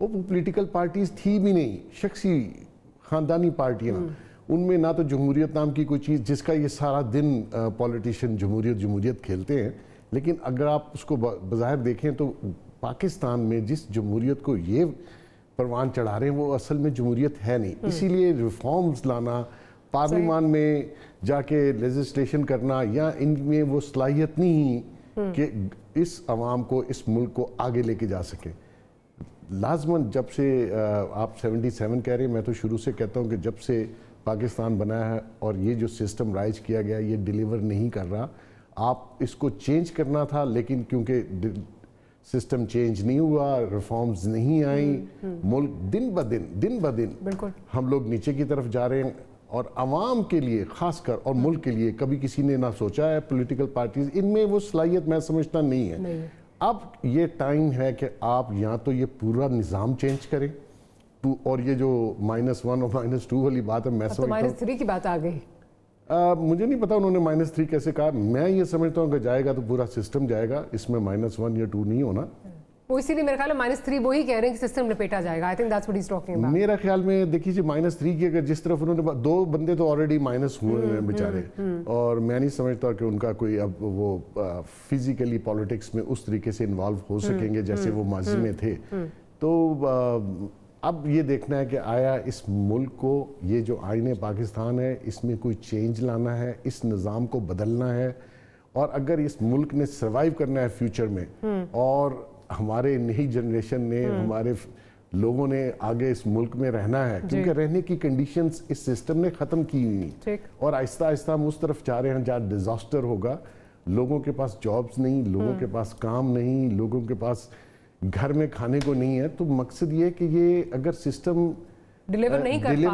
وہ political parties تھی بھی نہیں, شخصی خاندانی پارٹیاں, ان میں نہ تو جمہوریت نام کی کوئی چیز جس کا یہ سارا دن پولیٹیشین جمہوریت کھیلتے ہیں. لیکن اگر آپ اس کو بظاہر دیکھیں تو پاکستان میں جس جمہوریت کو یہ پروان چڑھا رہے ہیں وہ اصل میں جمہوریت ہے نہیں. اسی لیے ریفارمز لانا, پارلیمان میں جا کے لیجسلیشن کرنا, یا ان میں وہ صلاحیت نہیں کہ اس عوام کو, اس ملک کو آگے لے کے جا سکیں. لازماً جب سے آپ 77 کہہ رہے ہیں, میں تو شروع سے کہتا ہوں کہ جب سے پاکستان بنا ہے اور یہ جو سسٹم رائج کیا گیا یہ ڈیلیور نہیں کر رہا. آپ اس کو چینج کرنا تھا, لیکن کیونکہ سسٹم چینج نہیں ہوا, ریفارمز نہیں آئیں, ملک دن بدن ہم لوگ نیچے کی طرف جا رہے ہیں. اور عوام کے لیے خاص کر اور ملک کے لیے کبھی کسی نے نہ سوچا ہے, پولیٹیکل پارٹیز ان میں وہ صلاحیت میں سمجھتا نہیں ہے. اب یہ ٹائم ہے کہ آپ یا تو یہ پورا نظام چینج کریں, اور یہ جو -1 اور -2 والی بات ہے, میں سمجھتا ہوں -3 کی بات آ گئی. مجھے نہیں پتا انہوں نے -3 کیسے کہا. میں یہ سمجھتا ہوں کہ جائے گا تو پورا سسٹم جائے گا, اس میں -1 یا 2 نہیں ہونا. وہ اسی لیے میرے خیال میں -3 وہی کہہ رہے ہیں کہ سسٹم لپیٹا جائے گا. I think that's what he's talking about. میرا خیال میں دیکھیے جی -3 کی اگر جس طرف انہوں نے 2 بندے تو آلریڈی مائنس ہوئے ہیں بیچارے, اور میں نہیں سمجھتا کہ ان کا کوئی اب وہ فزیکلی پالیٹکس میں اس طریقے سے انوالو ہو سکیں گے جیسے وہ ماضی میں تھے. تو اب یہ دیکھنا ہے کہ آیا اس ملک کو یہ جو آئین پاکستان ہے اس میں کوئی چینج لانا ہے, اس نظام کو بدلنا ہے, اور اگر اس ملک نے سروائیو کرنا ہے فیوچر میں, اور ہمارے نئی جنریشن نے, ہمارے لوگوں نے آگے اس ملک میں رہنا ہے, کیونکہ رہنے کی کنڈیشنز اس سسٹم نے ختم کی ہوئی, اور آہستہ آہستہ ہم اس طرف جا رہے ہیں جہاں ڈیزاسٹر ہوگا. لوگوں کے پاس جابز نہیں, لوگوں کے پاس کام نہیں, لوگوں کے پاس گھر میں کھانے کو نہیں ہے. تو مقصد یہ کہ یہ اگر سسٹم ڈیلیور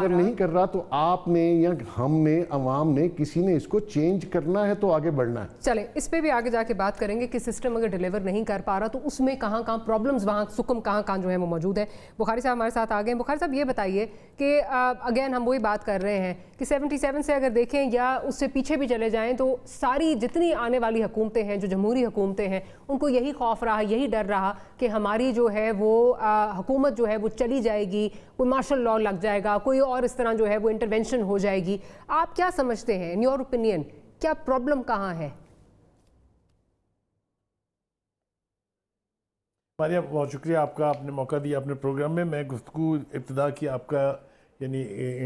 نہیں کر رہا تو آپ نے یا ہم نے, عوام نے, کسی نے اس کو چینج کرنا ہے تو آگے بڑھنا ہے. چلیں اس پہ بھی آگے جا کے بات کریں گے کہ سسٹم اگر ڈیلیور نہیں کر پا رہا تو اس میں کہاں پرابلمز, وہاں سکم کہاں جو ہے وہ موجود ہے. بخاری صاحب ہمارے ساتھ آ گئے ہیں. بخاری صاحب یہ بتائیے کہ اگین ہم وہی بات کر رہے ہیں کہ 77 سے اگر دیکھیں یا اس سے پیچھے بھی چلے جائیں تو ساری جتنی آنے والی حکومتیں ہیں, جو جمہوری حکومتیں ہیں, ان کو یہی خوف رہا, یہی ڈر رہا کہ ہماری جو ہے وہ حکومت جو ہے وہ چلی جائے گی, کوئی مارشل لاء لگ جائے گا, کوئی اور اس طرح جو ہے وہ انٹرونشن ہو جائے گی. آپ کیا سمجھتے ہیں, ان یور اوپینین کیا پرابلم کہاں ہے؟ ماریہ بہت شکریہ آپ کا, آپ نے موقع دیا اپنے پروگرام میں. میں گفتگو ابتدا کی آپ کا یعنی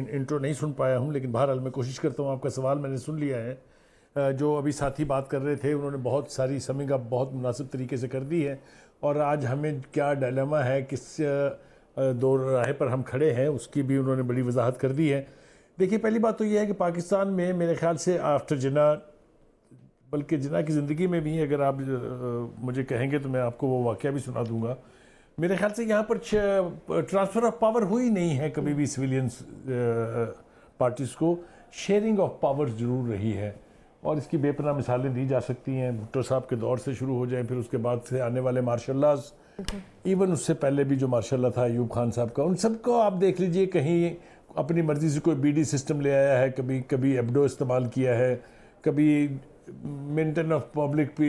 انٹرو نہیں سن پایا ہوں, لیکن بہرحال میں کوشش کرتا ہوں. آپ کا سوال میں نے سن لیا ہے. جو ابھی ساتھی بات کر رہے تھے انہوں نے بہت ساری سمنگ اپ بہت مناسب طریقے سے کر دی ہے, اور آج ہمیں کیا ڈائلیما ہے, کس دو راہ پر ہم کھڑے ہیں, اس کی بھی انہوں نے بڑی وضاحت کر دی ہے. دیکھیے پہلی بات تو یہ ہے کہ پاکستان میں میرے خیال سے آفٹر جناح, بلکہ جناح کی زندگی میں بھی اگر آپ مجھے کہیں گے تو میں آپ کو وہ واقعہ بھی سنا دوں گا, میرے خیال سے یہاں پر ٹرانسفر آف پاور ہوئی نہیں ہے کبھی بھی سویلینز پارٹیز کو. شیئرنگ آف پاور ضرور رہی ہے, اور اس کی بے پناہ مثالیں دی جا سکتی ہیں. بھٹو صاحب کے دور سے شروع ہو جائیں, پھر اس کے بعد سے آنے والے مارشل لاز, ایون اس سے پہلے بھی جو مارشل لا تھا ایوب خان صاحب کا, ان سب کو آپ دیکھ لیجئے کہیں اپنی مرضی سے کوئی بی ڈی سسٹم لے آیا ہے, کبھی ایبڈو استعمال کیا ہے, کبھی مینٹین آف پبلک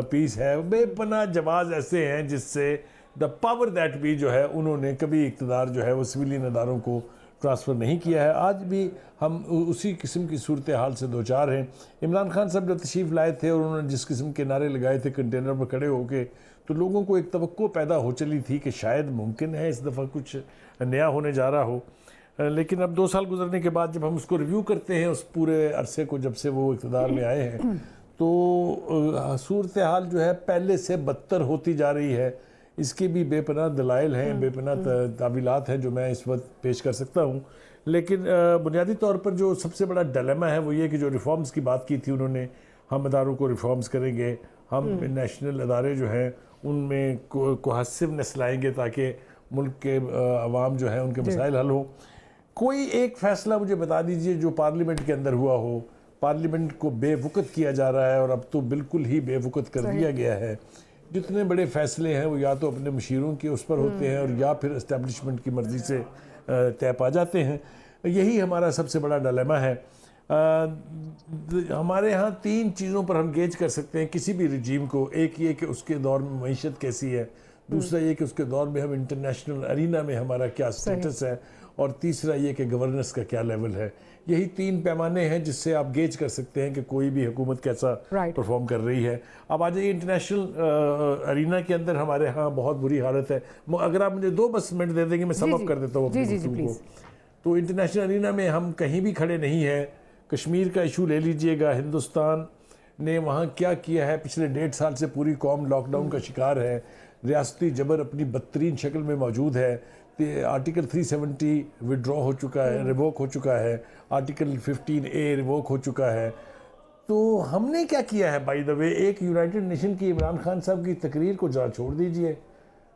پیس ہے. بے پناہ جواز ایسے ہیں جس سے دا پاور دیٹ بھی جو ہے انہوں نے کبھی اقتدار جو ہے وہ سویلین اداروں کو ٹرانسفر نہیں کیا ہے. آج بھی ہم اسی قسم کی صورتحال سے دوچار ہیں. عمران خان صاحب جو تشریف لائے تھے اور انہوں نے جس قسم کے نعرے لگائے تھے کنٹینر پر کھڑے ہو کے, تو لوگوں کو ایک توقع پیدا ہو چلی تھی کہ شاید ممکن ہے اس دفعہ کچھ نیا ہونے جا رہا ہو. لیکن اب 2 سال گزرنے کے بعد جب ہم اس کو ریویو کرتے ہیں, اس پورے عرصے کو جب سے وہ اقتدار میں آئے ہیں, تو صورتحال جو ہے پہلے سے بدتر ہوتی جا رہی ہے. اس کی بھی بے پناہ دلائل ہیں, بے پناہ تعویلات ہیں جو میں اس وقت پیش کر سکتا ہوں. لیکن بنیادی طور پر جو سب سے بڑا ڈیلیما ہے وہ یہ کہ جو ریفارمز کی بات کی تھی انہوں نے, ہم اداروں کو ریفارمز کریں گے, ہم نیشنل ادارے جو ہیں ان میں کوہیسونیس لائیں گے تاکہ ملک کے عوام جو ہیں ان کے مسائل حل ہوں. کوئی ایک فیصلہ مجھے بتا دیجئے جو پارلیمنٹ کے اندر ہوا ہو. پارلیمنٹ کو بے وقت کیا جا رہا ہے, اور اب تو بالکل ہی بے وقت کر دیا گیا ہے. جتنے بڑے فیصلے ہیں وہ یا تو اپنے مشیروں کے اس پر ہوتے ہیں, اور یا پھر اسٹیبلشمنٹ کی مرضی سے طے پا جاتے ہیں. یہی ہمارا سب سے بڑا ڈیلیما ہے. ہمارے ہاں 3 چیزوں پر ہم گیج کر سکتے ہیں کسی بھی رجیم کو. ایک یہ کہ اس کے دور میں معیشت کیسی ہے, دوسرا یہ کہ اس کے دور میں ہم انٹرنیشنل ارینا میں ہمارا کیا سٹیٹس ہے، اور تیسرا یہ کہ گورننس کا کیا لیول ہے. یہی 3 پیمانے ہیں جس سے آپ گیج کر سکتے ہیں کہ کوئی بھی حکومت کیسا پرفارم کر رہی ہے. اب آ جائیے انٹرنیشنل ارینا کے اندر ہمارے ہاں بہت بری حالت ہے. اگر آپ مجھے 2 بس منٹ دے دیں گے میں سم اپ کر دیتا ہوں اپنی گفتگو کو. تو انٹرنیشنل ارینا میں ہم کہیں بھی کھڑے نہیں ہیں. کشمیر کا ایشو لے لیجئے گا، ہندوستان نے وہاں کیا کیا ہے، پچھلے 1.5 سال سے پوری قوم لاک ڈاؤن کا شکار ہے. ریاستی جبر اپنی بدترین شکل میں موجود ہے. آرٹیکل 370 وڈرا ہو چکا ہے، ریووک ہو چکا ہے. آرٹیکل 15A ریووک ہو چکا ہے. تو ہم نے کیا کیا ہے بائی دا وے؟ ایک یونائٹڈ نیشن کی عمران خان صاحب کی تقریر کو ذرا چھوڑ دیجئے،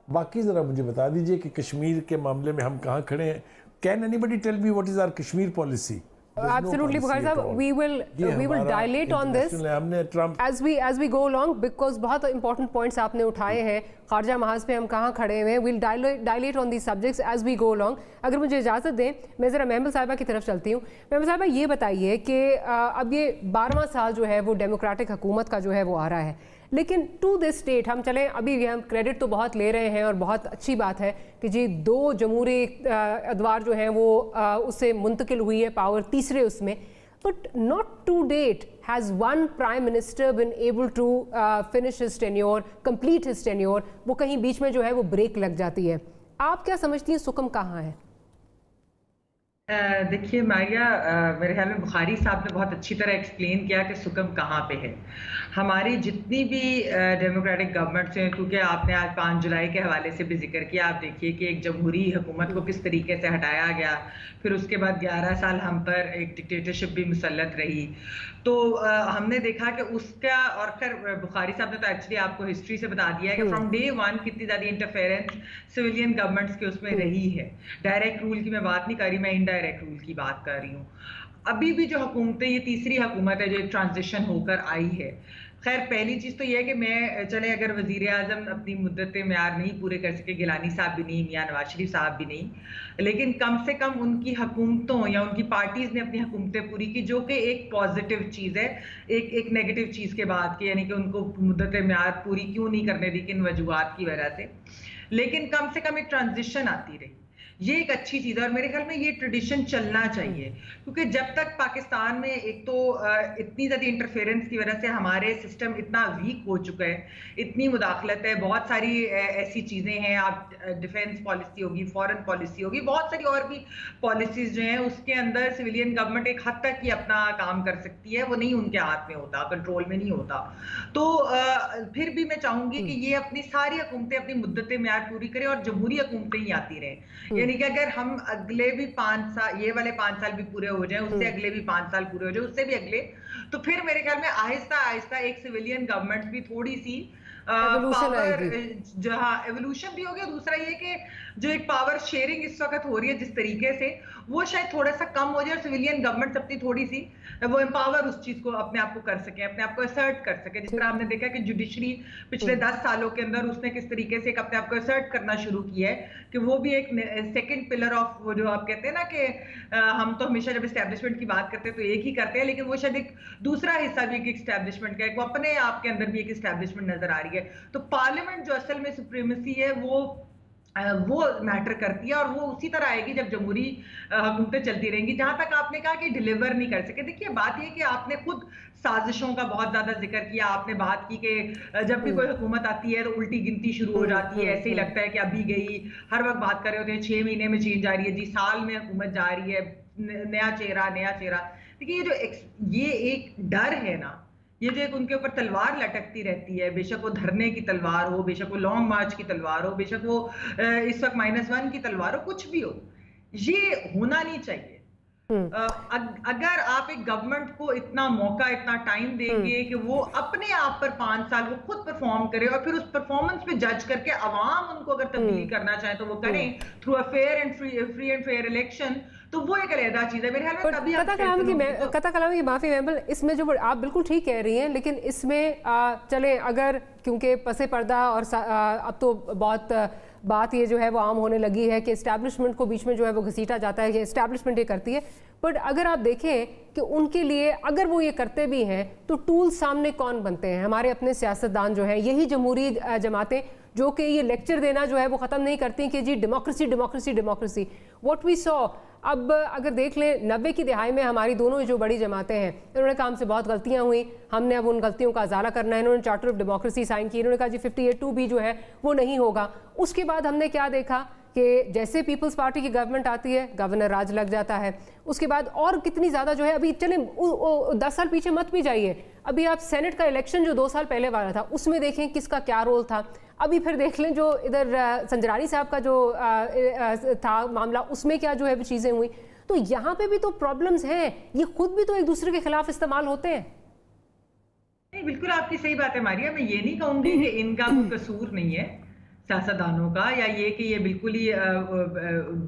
باقی ذرا مجھے بتا دیجئے کہ کشمیر کے معاملے میں ہم کہاں کھڑے ہیں. Can anybody tell me what is our Kashmir policy? Absolutely, Bukhari sahab, we will dilate on this as we go along, because بہت important points آپ نے اٹھائے ہیں. خارجہ محاذ پہ ہم کہاں کھڑے ہوئے ہیں. we'll dilate on these subjects as we go along. اگر مجھے اجازت دیں میں ذرا محمل صاحبہ کی طرف چلتی ہوں. محمل صاحبہ یہ بتائیے کہ اب یہ 12واں سال جو ہے وہ ڈیموکریٹک حکومت کا جو ہے وہ آ رہا ہے، لیکن ٹو دس ڈیٹ ہم چلیں ابھی ہم کریڈٹ تو بہت لے رہے ہیں اور بہت اچھی بات ہے کہ جی 2 جمہوری ادوار جو ہیں وہ اس سے منتقل ہوئی ہے پاور تیسرے اس میں، but not to date has one prime minister been able to finish his tenure, complete his tenure. وہ کہیں بیچ میں جو ہے وہ بریک لگ جاتی ہے. آپ کیا سمجھتی ہیں سکم کہاں ہے؟ دیکھیے ماریہ، میرے خیال میں بخاری صاحب نے بہت اچھی طرح ایکسپلین کیا کہ سکم کہاں پہ ہے. ہماری جتنی بھی ڈیموکریٹک گورنمنٹس ہیں، کیونکہ آپ نے آج 5 جولائی کے حوالے سے بھی ذکر کیا، آپ دیکھیے کہ ایک جمہوری حکومت کو کس طریقے سے ہٹایا گیا، پھر اس کے بعد 11 سال ہم پر ایک ڈکٹیٹرشپ بھی مسلط رہی. تو ہم نے دیکھا کہ اس کا، اور خیر بخاری صاحب نے تو ایکچولی آپ کو ہسٹری سے بتا دیا ہے کہ فرام ڈے 1 کتنی زیادہ انٹرفیئرنس سویلین گورنمنٹس کے اس میں رہی ہے. ڈائریکٹ رول کی میں بات نہیں کر رہی، میں انڈائریکٹ رول کی بات کر رہی ہوں. ابھی بھی جو حکومتیں، یہ تیسری حکومت ہے جو ایک ٹرانزیشن ہو کر آئی ہے. خیر پہلی چیز تو یہ ہے کہ میں چلے اگر وزیر اعظم اپنی مدت معیار نہیں پورے کر سکے، گیلانی صاحب بھی نہیں، میاں نواز شریف صاحب بھی نہیں، لیکن کم سے کم ان کی حکومتوں یا ان کی پارٹیز نے اپنی حکومتیں پوری کی، جو کہ ایک پازیٹیو چیز ہے. ایک نیگیٹو چیز کے بعد کہ یعنی کہ ان کو مدت معیار پوری کیوں نہیں کرنے دی، کن وجوہات کی وجہ سے، لیکن کم سے کم ایک ٹرانزیشن آتی رہی. یہ ایک اچھی چیز ہے اور میرے خیال میں یہ ٹریڈیشن چلنا چاہیے، کیونکہ جب تک پاکستان میں ایک تو اتنی زیادہ انٹرفیئرنس کی وجہ سے ہمارے سسٹم اتنا ویک ہو چکا ہے، اتنی مداخلت ہے، بہت ساری ایسی چیزیں ہیں، آپ ڈیفینس پالیسی ہوگی، فورن پالیسی ہوگی، بہت ساری اور بھی پالیسیز جو ہیں اس کے اندر سویلین گورنمنٹ ایک حد تک ہی اپنا کام کر سکتی ہے، وہ نہیں ان کے ہاتھ میں ہوتا، کنٹرول میں نہیں ہوتا. تو پھر بھی میں چاہوں گی کہ یہ اپنی ساری حکومتیں اپنی مدت معیار پوری کریں اور جمہوری حکومتیں ہی آتی رہیں. یعنی کہ اگر ہم اگلے بھی 5 سال، یہ والے 5 سال بھی پورے ہو جائیں، اس سے اگلے بھی 5 سال پورے ہو جائیں، اس سے بھی اگلے، تو پھر میرے خیال میں آہستہ آہستہ ایک سویلین گورنمنٹ بھی تھوڑی سی پاور جہاں ایوولوشن بھی ہو گیا. دوسرا یہ کہ جو ایک پاور شیئرنگ اس وقت ہو رہی ہے جس طریقے سے، وہ شاید تھوڑا سا کم ہو جائے اور سویلین گورنمنٹ اپنی تھوڑی سی وہ امپاور اس چیز کو اپنے آپ کو کر سکے، اپنے آپ کو اسرٹ کر سکے. جس طرح ہم نے دیکھا کہ جوڈیشری پچھلے 10 سالوں کے اندر اس نے کس طریقے سے اپنے آپ کو اسرٹ کرنا شروع کیا ہے کہ وہ بھی ایک سیکنڈ پلر آف، وہ جو آپ کہتے ہیں نا کہ ہم تو ہمیشہ جب اسٹیبلشمنٹ کی بات کرتے ہیں تو ایک ہی کرتے ہیں، لیکن وہ شاید ایک دوسرا حصہ بھی ایک اسٹیبلشمنٹ کا ہے، وہ اپنے آپ کے اندر بھی ایک اسٹیبلشمنٹ نظر آ رہی ہے. تو پارلیمنٹ جو اصل میں سپریمیسی ہے وہ میٹر کرتی ہے، اور وہ اسی طرح آئے گی جب جمہوری حکومتیں چلتی رہیں گی. جہاں تک آپ نے کہا کہ ڈیلیور نہیں کر سکے، دیکھیے بات یہ کہ آپ نے خود سازشوں کا بہت زیادہ ذکر کیا. آپ نے بات کی کہ جب بھی کوئی حکومت آتی ہے تو الٹی گنتی شروع ہو جاتی ہے، ایسے ہی لگتا ہے کہ ابھی گئی، ہر وقت بات کر رہے ہوتے ہیں 6 مہینے میں چینج آ رہی ہے، جی سال میں حکومت جا رہی ہے، نیا چہرہ نیا چہرہ. دیکھیے یہ ایک ڈر ہے نا، یہ جو ایک ان کے اوپر تلوار لٹکتی رہتی ہے، بے شک وہ دھرنے کی تلوار ہو، بے شک وہ لانگ مارچ کی تلوار ہو، بے شک وہ اس وقت -1 کی تلوار ہو، کچھ بھی ہو، یہ ہونا نہیں چاہیے. اگر آپ ایک گورنمنٹ کو اتنا موقع، اتنا ٹائم دیں گے کہ وہ اپنے آپ پر 5 سال وہ خود پرفارم کرے اور پھر اس پرفارمنس پہ جج کر کے عوام ان کو اگر تبدیلی کرنا چاہیں تو وہ کریں through a fair and free and fair election, تو وہ ایک علیحدہ چیز ہے میرے خیال میں. تبھی قطع کلام کی معافی محمل, اس میں جو آپ بالکل ٹھیک کہہ رہی ہیں, لیکن اس میں چلے اگر کیونکہ پس پردہ اور اب تو بہت بات یہ جو ہے وہ عام ہونے لگی ہے کہ اسٹیبلشمنٹ کو بیچ میں جو ہے وہ گھسیٹا جاتا ہے کہ اسٹیبلشمنٹ یہ کرتی ہے, بٹ اگر آپ دیکھیں کہ ان کے لیے اگر وہ یہ کرتے بھی ہیں تو ٹول سامنے کون بنتے ہیں؟ ہمارے اپنے سیاستدان جو ہیں, یہی جمہوری جماعتیں جو کہ یہ لیکچر دینا جو ہے وہ ختم نہیں کرتی کہ جی democracy democracy democracy. What we saw, اب اگر دیکھ لیں 90 کی دہائی میں ہماری دونوں جو بڑی جماعتیں ہیں, انہوں نے کہا ہم سے بہت غلطیاں ہوئیں, ہم نے اب ان غلطیوں کا ازالہ کرنا ہے. انہوں نے چارٹر آف ڈیموکریسی سائن کی, انہوں نے کہا جی 58(2) بھی جو ہے وہ نہیں ہوگا. اس کے بعد ہم نے کیا دیکھا کہ جیسے پیپلز پارٹی کی گورنمنٹ آتی ہے گورنر راج لگ جاتا ہے. اس کے بعد اور کتنی زیادہ جو ہے, ابھی چلیں 10 سال پیچھے مت بھی جائیے, ابھی آپ سینٹ کا الیکشن جو 2 سال پہلے والا تھا اس میں دیکھیں کس کا کیا رول تھا. ابھی پھر دیکھ لیں جو ادھر سنجرانی صاحب کا جو تھا معاملہ, اس میں کیا جو ہے چیزیں ہوئی. تو یہاں پہ بھی تو پرابلمز ہیں, یہ خود بھی تو ایک دوسرے کے خلاف استعمال ہوتے ہیں. نہیں بالکل آپ کی صحیح بات ہے ماریا, میں یہ نہیں کہوں گی کہ ان کا کوئی قصور نہیں ہے سیاستدانوں کا, یا یہ کہ یہ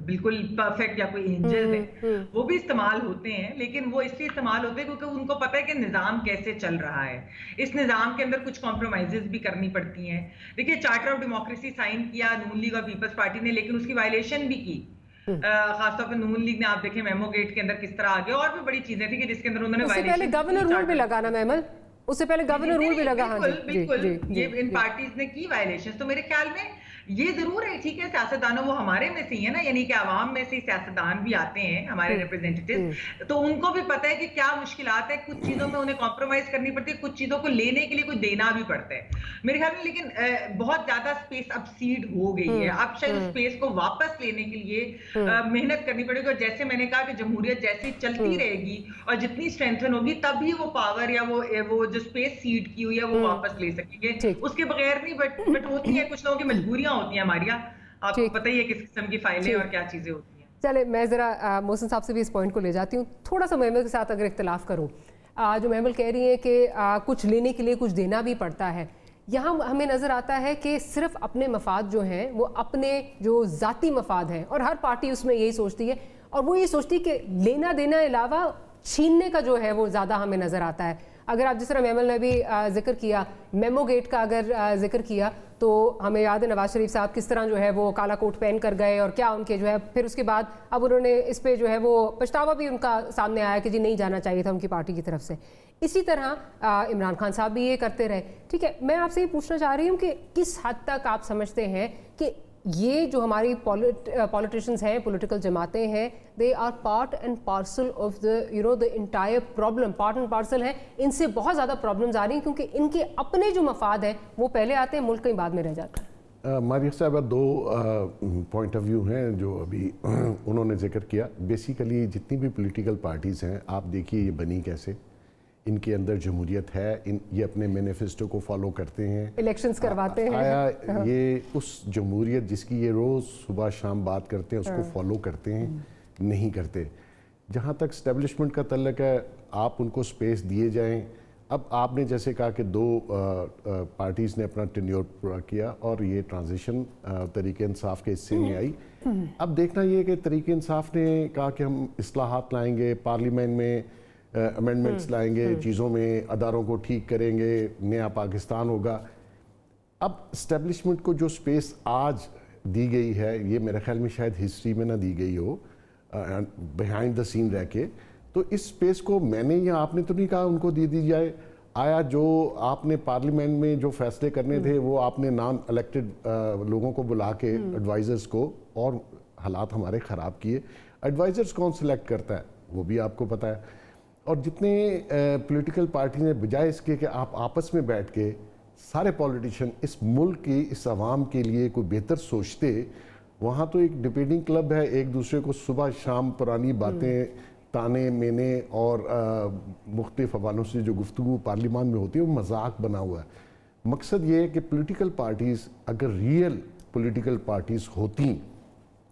بالکل پرفیکٹ یا کوئی اینجل ہے. وہ بھی استعمال ہوتے ہیں, لیکن وہ اس لیے استعمال ہوتے ہیں کیونکہ ان کو پتہ ہے کہ نظام کیسے چل رہا ہے. اس نظام کے اندر کچھ کمپرومائزز بھی کرنی پڑتی ہیں. دیکھیے چارٹر آف ڈیموکریسی سائن کیا نون لیگ اور پیپلز پارٹی نے, لیکن اس کی وائلیشن بھی کی. خاص طور پہ نون لیگ نے, آپ دیکھیں میمو گیٹ کے اندر کس طرح آگے, اور بھی بڑی چیزیں تھیں کہ جس کے اندر انہوں نے وائلیشن. اس سے پہلے گورنر رول بھی لگانا محمل, اس سے پہلے گورنر رول بھی لگا. بالکل یہ ان پارٹیز نے کی وائلیشن. تو میرے خیال میں یہ ضرور ہے, ٹھیک ہے سیاستدانوں وہ ہمارے میں سے ہی ہے نا, یعنی کہ عوام میں سے سیاستدان بھی آتے ہیں ہمارے ریپرزینٹیٹیو, تو ان کو بھی پتہ ہے کہ کیا مشکلات ہے, کچھ چیزوں میں انہیں کمپرومائز کرنی پڑتی ہے, کچھ چیزوں کو لینے کے لیے کچھ دینا بھی پڑتا ہے میرے خیال میں. لیکن بہت زیادہ اسپیس اب سیڈ ہو گئی ہے, اب شاید اسپیس کو واپس لینے کے لیے محنت کرنی پڑے گی. اور جیسے میں نے کہا کہ جمہوریت جیسی چلتی رہے گی اور جتنی اسٹرینتھن ہوگی تبھی وہ پاور یا وہ جو اسپیس سیڈ کی ہوئی ہے وہ واپس لے سکیں گے, اس کے بغیر نہیں. بٹ ہوتی ہیں کچھ لوگوں کی مجبوریاں ہوتی ہیں ہماریا, آپ کو پتہ ہی ہے کس قسم کی فائلیں اور کیا چیزیں ہوتی ہیں. چلے میں ذرا محسن صاحب سے بھی اس پوائنٹ کو لے جاتی ہوں, تھوڑا سا محمل کے ساتھ اگر اختلاف کروں. جو محمل کہہ رہی ہے کہ کچھ لینے کے لیے کچھ دینا بھی پڑتا ہے, یہاں ہمیں نظر آتا ہے کہ صرف اپنے مفاد جو ہیں وہ اپنے جو ذاتی مفاد ہیں, اور ہر پارٹی اس میں یہی سوچتی ہے, اور وہ یہ سوچتی کہ لینا دینا علاوہ چھیننے کا جو ہے وہ زیادہ ہمیں نظر آتا ہے. اگر آپ جس طرح محمل نے بھی ذکر کیا, میمو گیٹ کا اگر ذکر کیا, تو ہمیں یاد ہے نواز شریف صاحب کس طرح جو ہے وہ کالا کوٹ پہن کر گئے, اور کیا ان کے جو ہے پھر اس کے بعد اب انہوں نے اس پہ جو ہے وہ پچھتاوا بھی ان کا سامنے آیا کہ جی نہیں جانا چاہیے تھا ان کی پارٹی کی طرف سے. اسی طرح عمران خان صاحب بھی یہ کرتے رہے. ٹھیک ہے, میں آپ سے یہ پوچھنا چاہ رہی ہوں کہ کس حد تک آپ سمجھتے ہیں کہ یہ جو ہماری پولیٹیشنز ہیں, پولیٹیکل جماعتیں ہیں, they are part and parcel of the entire problem, part and parcel ہیں, ان سے بہت زیادہ پرابلمز آ رہی ہیں کیونکہ ان کے اپنے جو مفاد ہیں وہ پہلے آتے ہیں, ملک کہیں بعد میں رہ جاتا ہے. ماریہ صاحبہ 2 پوائنٹ آف ویو ہیں جو ابھی انہوں نے ذکر کیا. بیسیکلی جتنی بھی پولیٹیکل پارٹیز ہیں, آپ دیکھیے یہ بنی کیسے, ان کے اندر جمہوریت ہے, یہ اپنے مینیفیسٹو کو فالو کرتے ہیں, الیکشنز کرواتے ہیں. آیا یہ اس جمہوریت جس کی یہ روز صبح شام بات کرتے ہیں اس کو فالو کرتے ہیں؟ نہیں کرتے. جہاں تک اسٹیبلشمنٹ کا تعلق ہے, آپ ان کو سپیس دیے جائیں. اب آپ نے جیسے کہا کہ 2 پارٹیز نے اپنا ٹینیور پورا کیا اور یہ ٹرانزیشن تحریک انصاف کے حصے میں آئی. اب دیکھنا یہ کہ تحریک انصاف نے کہا کہ ہم اصلاحات لائیں گے, پارلیمنٹ میں امینڈمنٹس لائیں گے, چیزوں میں اداروں کو ٹھیک کریں گے, نیا پاکستان ہوگا. اب اسٹیبلشمنٹ کو جو سپیس آج دی گئی ہے, یہ میرے خیال میں شاید ہسٹری میں نہ دی گئی ہو, بیہائنڈ دا سین رہ کے, تو اس سپیس کو میں نے یا آپ نے تو نہیں کہا ان کو دی جائے. آیا جو آپ نے پارلیمنٹ میں جو فیصلے کرنے تھے وہ آپ نے نان الیکٹڈ لوگوں کو بلا کے ایڈوائزرز کو, اور حالات ہمارے خراب کیے. ایڈوائزرز کون سلیکٹ کرتا ہے وہ بھی آپ کو پتہ ہے. اور جتنے پولیٹیکل پارٹی نے بجائے اس کے کہ آپ آپس میں بیٹھ کے سارے پولیٹیشین اس ملک کی, اس عوام کے لیے کوئی بہتر سوچتے, وہاں تو ایک ڈبیٹنگ کلب ہے, ایک دوسرے کو صبح شام پرانی باتیں, تانے مینے اور مختلف حوالوں سے جو گفتگو پارلیمان میں ہوتی ہے وہ مذاق بنا ہوا ہے. مقصد یہ ہے کہ پولیٹیکل پارٹیز اگر ریئل پولیٹیکل پارٹیز ہوتی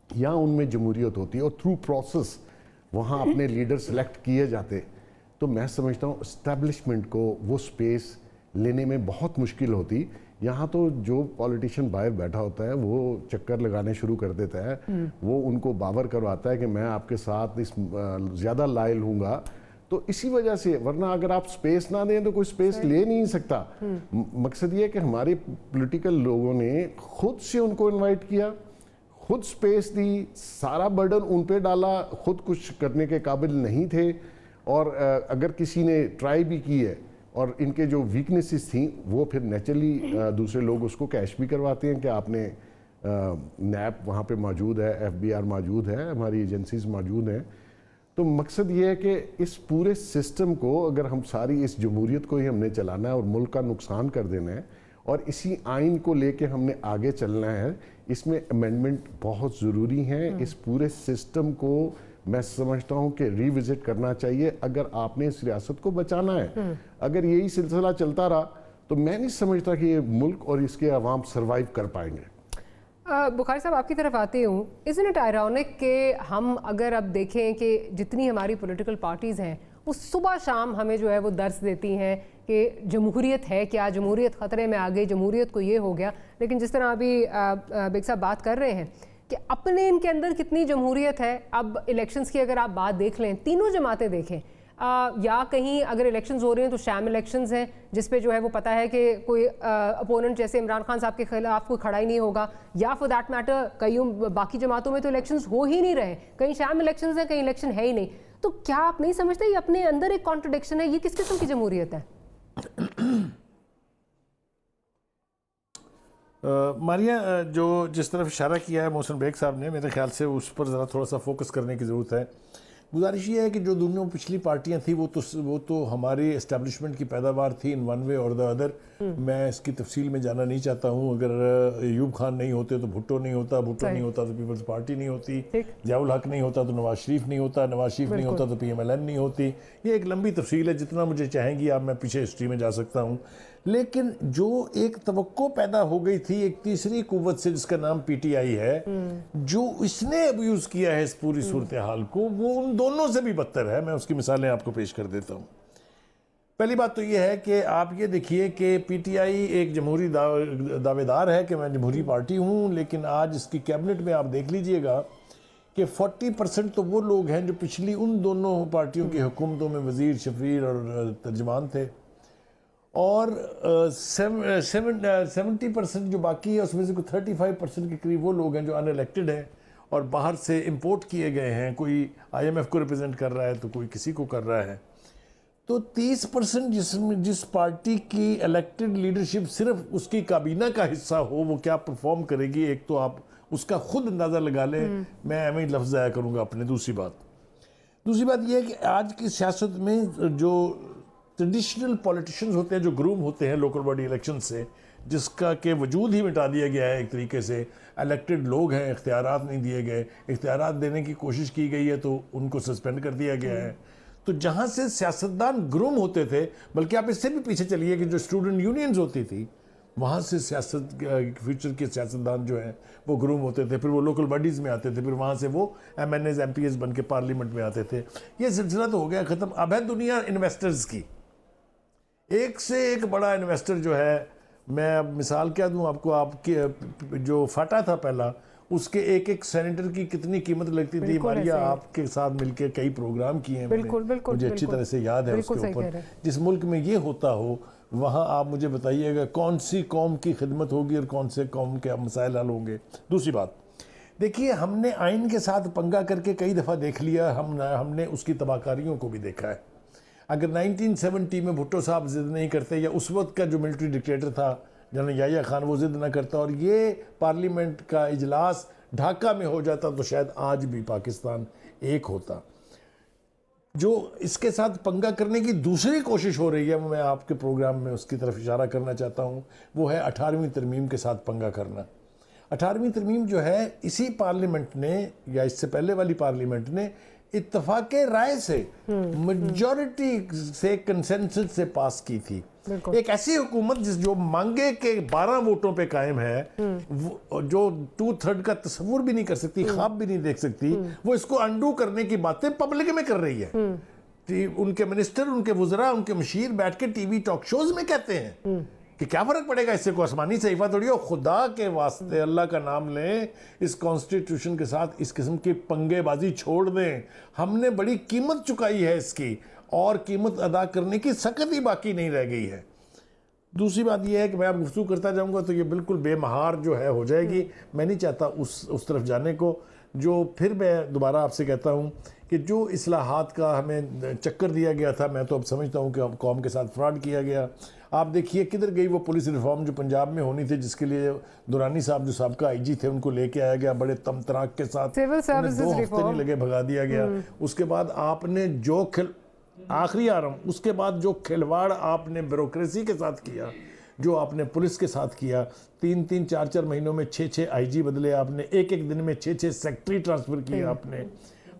یا ان میں جمہوریت ہوتی اور تھرو پروسیس وہاں اپنے لیڈر سلیکٹ کیے جاتے, تو میں سمجھتا ہوں اسٹیبلشمنٹ کو وہ سپیس لینے میں بہت مشکل ہوتی یہاں تو جو پولیٹیشین باہر بیٹھا ہوتا ہے وہ چکر لگانے شروع کر دیتا ہے, وہ ان کو باور کرواتا ہے کہ میں آپ کے ساتھ زیادہ لائل ہوں گا. تو اسی وجہ سے, ورنہ اگر آپ سپیس نہ دیں تو کوئی سپیس لے نہیں سکتا. مقصد یہ ہے کہ ہمارے پولیٹیکل لوگوں نے خود سے ان کو انوائٹ کیا, خود سپیس دی, سارا برڈن ان پہ ڈالا, خود کچھ کرنے کے قابل نہیں تھے. اور اگر کسی نے ٹرائی بھی کی ہے اور ان کے جو ویکنیسز تھیں وہ پھر نیچرلی دوسرے لوگ اس کو کیش بھی کرواتے ہیں کہ آپ نے نیپ وہاں پہ موجود ہے, ایف بی آر موجود ہے, ہماری ایجنسیز موجود ہیں. تو مقصد یہ ہے کہ اس پورے سسٹم کو اگر ہم ساری اس جمہوریت کو ہی ہم نے چلانا ہے اور ملک کا نقصان کر دینا ہے اور اسی آئین کو لے کے ہم نے آگے چلنا ہے, اس میں امینڈمنٹ بہت ضروری ہیں. اس پورے سسٹم کو میں سمجھتا ہوں کہ ری وزٹ کرنا چاہیے اگر آپ نے اس ریاست کو بچانا ہے. اگر یہی سلسلہ چلتا رہا تو میں نہیں سمجھتا کہ یہ ملک اور اس کے عوام سروائیو کر پائیں گے. بخاری صاحب آپ کی طرف آتی ہوں. isn't it ironic کہ ہم اگر اب دیکھیں کہ جتنی ہماری پولیٹیکل پارٹیز ہیں وہ صبح شام ہمیں جو ہے وہ درس دیتی ہیں کہ جمہوریت ہے کیا, جمہوریت خطرے میں آ گئی, جمہوریت کو یہ ہو گیا, لیکن جس طرح ابھی بیگ صاحب بات کر رہے ہیں کہ اپنے ان کے اندر کتنی جمہوریت ہے. اب الیکشنز کی اگر آپ بات دیکھ لیں, تینوں جماعتیں دیکھیں, یا کہیں اگر الیکشنز ہو رہے ہیں تو شام الیکشنز ہیں جس پہ جو ہے وہ پتہ ہے کہ کوئی اپوننٹ جیسے عمران خان صاحب کے خلاف کوئی کھڑا ہی نہیں ہوگا, یا فور دیٹ میٹر کئی باقی جماعتوں میں تو الیکشنز ہو ہی نہیں رہے, کہیں شام الیکشنز ہیں کہیں الیکشن ہے ہی نہیں. تو کیا آپ نہیں سمجھتے یہ اپنے اندر ایک کانٹرڈکشن ہے؟ یہ کس قسم کی جمہوریت ہے؟ ماریا, جو جس طرف اشارہ کیا ہے محسن بیگ صاحب نے, میرے خیال سے اس پر ذرا تھوڑا سا فوکس کرنے کی ضرورت ہے. گزارش یہ ہے کہ جو دنیا پچھلی پارٹیاں تھیں وہ تو ہماری اسٹیبلشمنٹ کی پیداوار تھی ان ون وے اور دا ادر. میں اس کی تفصیل میں جانا نہیں چاہتا ہوں. اگر ایوب خان نہیں ہوتے تو بھٹو نہیں ہوتا, بھٹو نہیں ہوتا تو پیپلز پارٹی نہیں ہوتی, ضیاء الحق نہیں ہوتا تو نواز شریف نہیں ہوتا, نواز شریف نہیں ہوتا تو پی ایم ایل این نہیں ہوتی. یہ ایک لمبی تفصیل ہے, جتنا مجھے چاہیں گی آپ میں پیچھے ہسٹری میں جا سکتا ہوں. لیکن جو ایک توقع پیدا ہو گئی تھی ایک تیسری قوت سے جس کا نام پی ٹی آئی ہے, جو اس نے ابیوز کیا ہے اس پوری صورتحال کو, وہ ان دونوں سے بھی بدتر ہے. میں اس کی مثالیں آپ کو پیش کر دیتا ہوں. پہلی بات تو یہ ہے کہ آپ یہ دیکھیے کہ پی ٹی آئی ایک جمہوری دعوے دار ہے کہ میں جمہوری پارٹی ہوں, لیکن آج اس کی کیبنٹ میں آپ دیکھ لیجئے گا کہ 40% تو وہ لوگ ہیں جو پچھلی ان دونوں پارٹیوں کی حکومتوں میں وزیر, شفیر اور ترجمان تھے, اور 70% جو باقی ہے اس میں سے کوئی 35% کے قریب وہ لوگ ہیں جو ان الیکٹڈ ہیں اور باہر سے امپورٹ کیے گئے ہیں. کوئی آئی ایم ایف کو ریپرزینٹ کر رہا ہے تو کوئی کسی کو کر رہا ہے. تو 30% جس پارٹی کی الیکٹڈ لیڈرشپ صرف اس کی کابینہ کا حصہ ہو, وہ کیا پرفارم کرے گی, ایک تو آپ اس کا خود اندازہ لگا لیں. میں ایویں ہی لفظ ضائع کروں گا اپنے. دوسری بات یہ ہے کہ آج کی سیاست میں جو ٹریڈیشنل پولیٹیشنز ہوتے ہیں, جو گروم ہوتے ہیں لوکل باڈی الیکشن سے, جس کا کہ وجود ہی مٹا دیا گیا ہے ایک طریقے سے. الیکٹڈ لوگ ہیں, اختیارات نہیں دیے گئے, اختیارات دینے کی کوشش کی گئی ہے تو ان کو سسپینڈ کر دیا گیا ہے. تو جہاں سے سیاستدان گروم ہوتے تھے, بلکہ آپ اس سے بھی پیچھے چلیے کہ جو اسٹوڈنٹ یونینز ہوتی تھی, وہاں سے فیوچر کے سیاستدان جو ہیں وہ گروم ہوتے تھے. پھر وہ لوکل باڈیز میں آتے تھے, پھر وہاں سے وہ MNAs, MPs بن کے پارلیمنٹ میں آتے تھے. یہ سلسلہ تو ہو گیا ختم. اب ہے دنیا انویسٹرز کی. ایک سے ایک بڑا انویسٹر جو ہے, میں اب مثال کیا دوں آپ کو, آپ کے جو فاٹا تھا پہلا, اس کے ایک سینیٹر کی کتنی قیمت لگتی تھی. ماریا, آپ کے ساتھ مل کے کئی پروگرام کیے ہیں, مجھے اچھی طرح سے یاد ہے اس کے اوپر. جس ملک میں یہ ہوتا ہو وہاں آپ مجھے بتائیے گا کون سی قوم کی خدمت ہوگی اور کون سے قوم کے مسائل حل ہوں گے. دوسری بات دیکھیے, ہم نے آئین کے ساتھ پنگا کر کے کئی دفعہ دیکھ لیا, ہم نے اس کی تباہ کاریوں کو بھی دیکھا ہے. اگر 1970 میں بھٹو صاحب ضد نہیں کرتے, یا اس وقت کا جو ملٹری ڈکٹیٹر تھا جنرل یحییٰ خان, وہ ضد نہ کرتا اور یہ پارلیمنٹ کا اجلاس ڈھاکہ میں ہو جاتا, تو شاید آج بھی پاکستان ایک ہوتا. جو اس کے ساتھ پنگا کرنے کی دوسری کوشش ہو رہی ہے, میں آپ کے پروگرام میں اس کی طرف اشارہ کرنا چاہتا ہوں, وہ ہے 18ویں ترمیم کے ساتھ پنگا کرنا. 18ویں ترمیم جو ہے اسی پارلیمنٹ نے, یا اس سے پہلے والی پارلیمنٹ نے اتفاق رائے سے, میجورٹی سے, کنسنسس سے پاس کی تھی. ایک ایسی حکومت جو مانگے کے 12 ووٹوں پہ قائم ہے, جو 2/3 کا تصور بھی نہیں کر سکتی, خواب بھی نہیں دیکھ سکتی, وہ اس کو انڈو کرنے کی باتیں پبلک میں کر رہی ہے. ان کے منسٹر, ان کے وزراء, ان کے مشیر بیٹھ کے ٹی وی ٹاک شوز میں کہتے ہیں کہ کیا فرق پڑے گا اس سے، کوئی آسمانی صحیفہ تھوڑی ہو. خدا کے واسطے اللہ کا نام لیں، اس کانسٹیٹیوشن کے ساتھ اس قسم کی پنگے بازی چھوڑ دیں. ہم نے بڑی قیمت چکائی ہے اس کی، اور قیمت ادا کرنے کی سکت ہی باقی نہیں رہ گئی ہے. دوسری بات یہ ہے کہ میں اب گفتگو کرتا جاؤں گا تو یہ بالکل بے مہار جو ہے ہو جائے گی. میں نہیں چاہتا اس طرف جانے کو. جو پھر میں دوبارہ آپ سے کہتا ہوں کہ جو اصلاحات کا ہمیں چکر دیا گیا تھا، میں تو اب سمجھتا ہوں کہ قوم کے ساتھ فراڈ کیا گیا. آپ دیکھیے کدھر گئی وہ پولیس ریفارم جو پنجاب میں ہونی تھی، جس کے لیے دورانی صاحب جو سابقہ آئی جی تھے ان کو لے کے آیا گیا بڑے تم تراک کے ساتھ، 2 ہفتے نہیں لگے بھگا دیا گیا. اس کے بعد آپ نے جو آخری آ رہا ہوں، اس کے بعد جو کھلواڑ آپ نے بیوروکریسی کے ساتھ کیا، جو آپ نے پولیس کے ساتھ کیا، 3 4 مہینوں میں 6 آئی جی بدلے آپ نے، ایک دن میں 6 سیکٹری ٹرانسفر کیے آپ نے.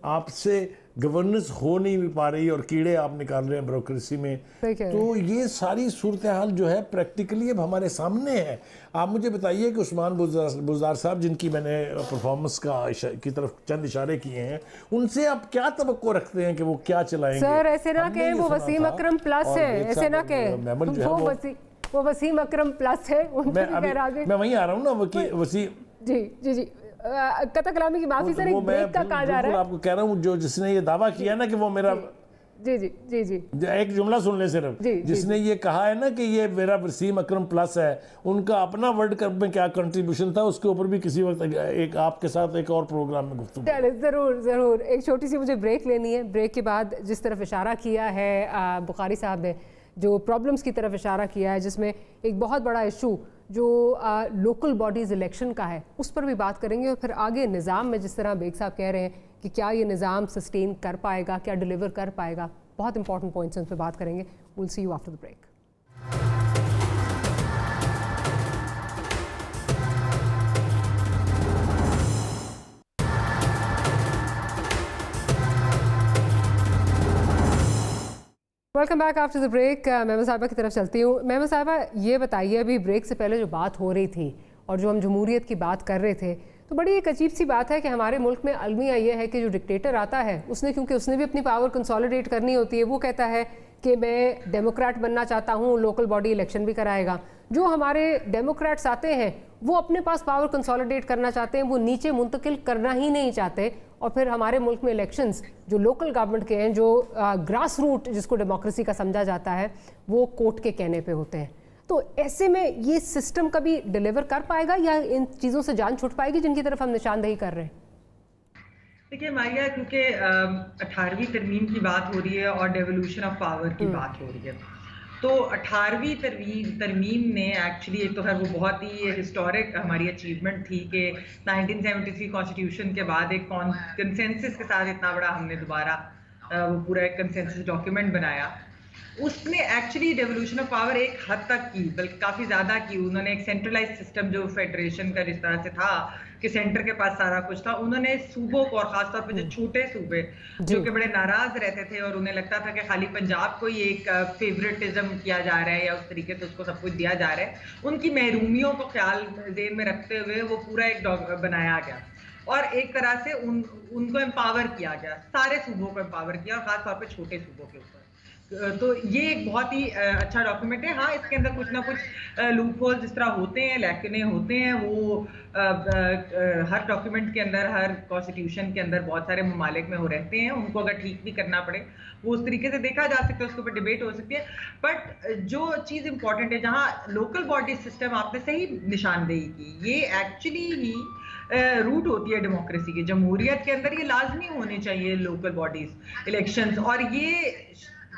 آپ سے گورننس ہو نہیں پا رہی اور کیڑے آپ نکال رہے ہیں بیوروکریسی میں. تو یہ ساری صورتحال جو ہے پریکٹیکلی اب ہمارے سامنے ہے. آپ مجھے بتائیے کہ عثمان بزدار صاحب، جن کی میں نے پرفارمنس کی طرف چند اشارے کیے ہیں، ان سے آپ کیا توقع رکھتے ہیں کہ وہ کیا چلائیں گے؟ سر ایسے نہ کہیں وہ وسیم اکرم پلس ہے، ایسے نہ کہیں وہ وسیم اکرم پلس ہے. میں وہیں آ رہا ہوں نا وسیم. جی قطع کلامی کی معافی سر، ایک بریک کا کہا جا رہا ہے. آپ کو کہہ رہا ہوں جو جس نے یہ دعویٰ کیا نا کہ وہ میرا جی ایک جملہ سن لیں صرف، جس نے یہ کہا ہے نا کہ یہ میرا وسیم اکرم پلس ہے، ان کا اپنا ورلڈ کپ میں کیا کنٹریبیوشن تھا، اس کے اوپر بھی کسی وقت ایک آپ کے ساتھ ایک اور پروگرام میں گفتگو. ضرور ایک چھوٹی سی مجھے بریک لینی ہے. بریک کے بعد جس طرف اشارہ کیا ہے بخاری صاحب نے، جو پرابلمز کی طرف اشارہ کیا ہے، جس میں ایک بہت بڑا ایشو جو لوکل باڈیز الیکشن کا ہے، اس پر بھی بات کریں گے. اور پھر آگے نظام میں جس طرح بیگ صاحب کہہ رہے ہیں کہ کیا یہ نظام سسٹین کر پائے گا، کیا ڈیلیور کر پائے گا، بہت امپورٹنٹ پوائنٹس ان پہ بات کریں گے. we'll see you after the break. Welcome back after the break. Muhammad صاحبہ کی طرف چلتی ہوں. محمد صاحبہ یہ بتائیے، ابھی بریک سے پہلے جو بات ہو رہی تھی اور جو ہم جمہوریت کی بات کر رہے تھے، تو بڑی ایک عجیب سی بات ہے کہ ہمارے ملک میں المیہ یہ ہے کہ جو ڈکٹیٹر آتا ہے کیونکہ اس نے بھی اپنی پاور کنسولیڈیٹ کرنی ہوتی ہے، وہ کہتا ہے کہ میں ڈیموکریٹ بننا چاہتا ہوں، لوکل باڈی الیکشن بھی کرائے گا. جو ہمارے ڈیموکریٹس آتے ہیں وہ اپنے پاس پاور کنسولیڈیٹ کرنا چاہتے ہیں، وہ نیچے منتقل کرنا ہی نہیں چاہتے. اور پھر ہمارے ملک میں الیکشنز جو لوکل گورنمنٹ کے ہیں، جو گراس روٹ جس کو ڈیموکریسی کا سمجھا جاتا ہے، وہ کورٹ کے کہنے پہ ہوتے ہیں. تو ایسے میں یہ سسٹم کبھی ڈیلیور کر پائے گا یا ان چیزوں سے جان چھوٹ پائے گی جن کی طرف ہم نشاندہی کر رہے ہیں؟ دیکھیے ماریہ، کیونکہ 18ویں ترمیم کی بات ہو رہی ہے اور ڈیولوشن آف پاور کی بات ہو رہی ہے، تو 18ویں ترمیم نے ایکچولی، ایک تو خیر وہ بہت ہی ہسٹورک ہماری اچیومنٹ تھی کہ 1973 کانسٹیٹیوشن کے بعد ایک کنسنسس کے ساتھ اتنا بڑا ہم نے دوبارہ وہ پورا ایک کنسنسس ڈاکیومنٹ بنایا. اس نے ایکچولی ڈیولوشن آف پاور ایک حد تک کی، بلکہ کافی زیادہ کی. انہوں نے ایک سینٹرلائز سسٹم جو فیڈریشن کا جس طرح سے تھا کہ سینٹر کے پاس سارا کچھ تھا، انہوں نے صوبوں کو، اور خاص طور پہ جو چھوٹے صوبے جو کہ بڑے ناراض رہتے تھے اور انہیں لگتا تھا کہ خالی پنجاب کو ہی ایک فیوریٹزم کیا جا رہا ہے یا اس طریقے سے اس کو سب کچھ دیا جا رہا ہے، ان کی محرومیوں کو خیال ذہن میں رکھتے ہوئے وہ پورا ایک بنایا گیا اور ایک طرح سے ان کو امپاور کیا گیا، سارے صوبوں کو امپاور کیا اور خاص طور پہ چھوٹے صوبوں کے اوپر. تو یہ ایک بہت ہی اچھا ڈاکیومنٹ ہے. ہاں، اس کے اندر کچھ نہ کچھ لوپ ہول جس طرح ہوتے ہیں، لیکن ہوتے ہیں، وہ ہر ڈاکیومنٹ کے اندر، ہر کانسٹیٹیوشن کے اندر بہت سارے ممالک میں وہ رہتے ہیں. ان کو اگر ٹھیک بھی کرنا پڑے وہ اس طریقے سے دیکھا جا سکتا ہے، اس کے اوپر ڈیبیٹ ہو سکتی ہے. بٹ جو چیز امپورٹنٹ ہے، جہاں لوکل باڈی سسٹم آپ نے صحیح نشاندہی کی، یہ ایکچولی ہی روٹ ہوتی ہے ڈیموکریسی کی. جمہوریت کے اندر یہ لازمی ہونے چاہیے لوکل باڈیز الیکشنز، اور یہ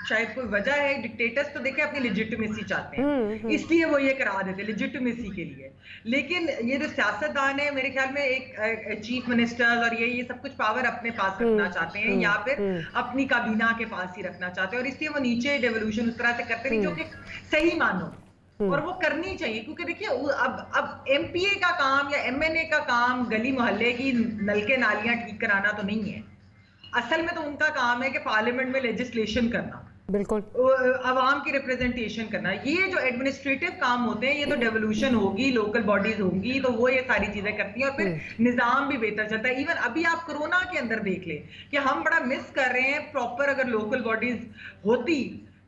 شاید کوئی وجہ ہے. ڈکٹیٹرز تو دیکھیں اپنی لیجٹمیسی چاہتے ہیں، اس لیے وہ یہ کرا دیتے لیجٹمیسی کے لیے. لیکن یہ جو سیاستدان ہیں، میرے خیال میں ایک چیف منسٹر اور یہ سب کچھ پاور اپنے پاس رکھنا چاہتے ہیں یا پھر اپنی کابینہ کے پاس ہی رکھنا چاہتے ہیں، اور اس لیے وہ نیچے ڈیولوشن اس طرح سے کرتے نہیں، جو کہ صحیح مانو اور وہ کرنی چاہیے. کیونکہ دیکھیے اب ایم پی اے کا کام یا ایم این اے کا کام گلی محلے کی نلکے نالیاں ٹھیک کرانا تو نہیں ہے. اصل میں تو ان کا کام ہے کہ پارلیمنٹ میں لیجسلیشن کرنا، بالکل عوام کی ریپرزنٹیشن کرنا. یہ جو ایڈمنسٹریٹو کام ہوتے ہیں، یہ تو ڈیولوشن ہوگی، لوکل باڈیز ہوں گی تو وہ یہ ساری چیزیں کرتی ہیں اور پھر نظام بھی بہتر چلتا ہے. ایون ابھی آپ کورونا کے اندر دیکھ لیں کہ ہم بڑا مس کر رہے ہیں. پراپر اگر لوکل باڈیز ہوتی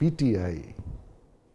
PTI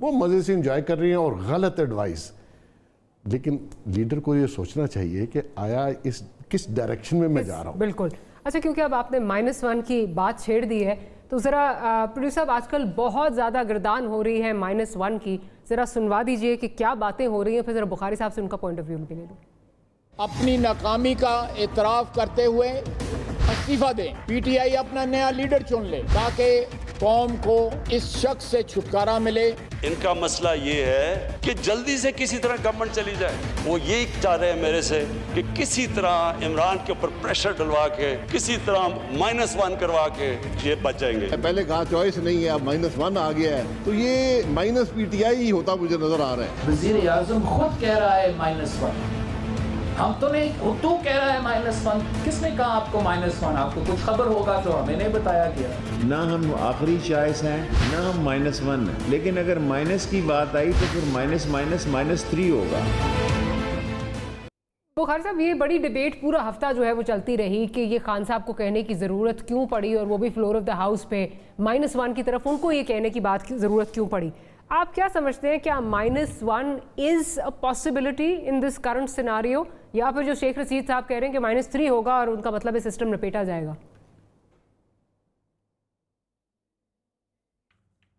وہ مزے سے انجوائے کر رہی ہیں اور غلط ایڈوائس. لیکن لیڈر کو یہ سوچنا چاہیے کہ آیا اس کس ڈائریکشن میں جا رہا ہوں. بالکل. اچھا, کیونکہ اب آپ نے -1 کی بات چھیڑ دی ہے تو ذرا پروڈیوسر صاحب آج کل بہت زیادہ گردان ہو رہی ہے -1 کی, ذرا سنوا دیجئے کہ کیا باتیں ہو رہی ہیں, پھر ذرا بخاری صاحب سے ان کا پوائنٹ آف ویو بھی لے لوں. اپنی ناکامی کا اعتراف کرتے ہوئے استعفیٰ دیں, پی ٹی آئی اپنا نیا لیڈر چن لے تاکہ قوم کو اس شخص سے چھٹکارا ملے. ان کا مسئلہ یہ ہے کہ جلدی سے کسی طرح گورنمنٹ چلی جائے. وہ یہ چاہ رہے ہیں میرے سے کہ کسی طرح عمران کے اوپر پریشر ڈلوا کے, کسی طرح -1 کروا کے یہ بچ جائیں گے. پہلے کہا چوائس نہیں ہے, اب -1 آ گیا ہے, تو یہ مائنس پی ٹی آئی ہی ہوتا مجھے نظر آ رہا ہے. وزیر اعظم خود کہہ رہا ہے -1, ہم تو نہیں, تو کہہ رہا ہے -1. کس نے کہا آپ کو -1؟ آپ کو کچھ خبر ہوگا تو ہمیں نہیں بتایا گیا. نہ ہم آخری چوائس ہیں نہ ہم -1 ہیں, لیکن اگر مائنس کی بات آئی تو پھر -3 ہوگا. بخاری صاحب, یہ بڑی ڈیبیٹ پورا ہفتہ جو ہے وہ چلتی رہی کہ یہ خان صاحب کو کہنے کی ضرورت کیوں پڑی, اور وہ بھی فلور آف دا ہاؤس پہ -1 کی طرف ان کو یہ کہنے کی بات کی ضرورت کیوں پڑی. آپ کیا سمجھتے ہیں, کیا -1 is a possibility in this current scenario, یا پھر جو شیخ رشید صاحب کہہ رہے ہیں کہ -3 ہوگا اور ان کا مطلب ہے سسٹم لپیٹا جائے گا؟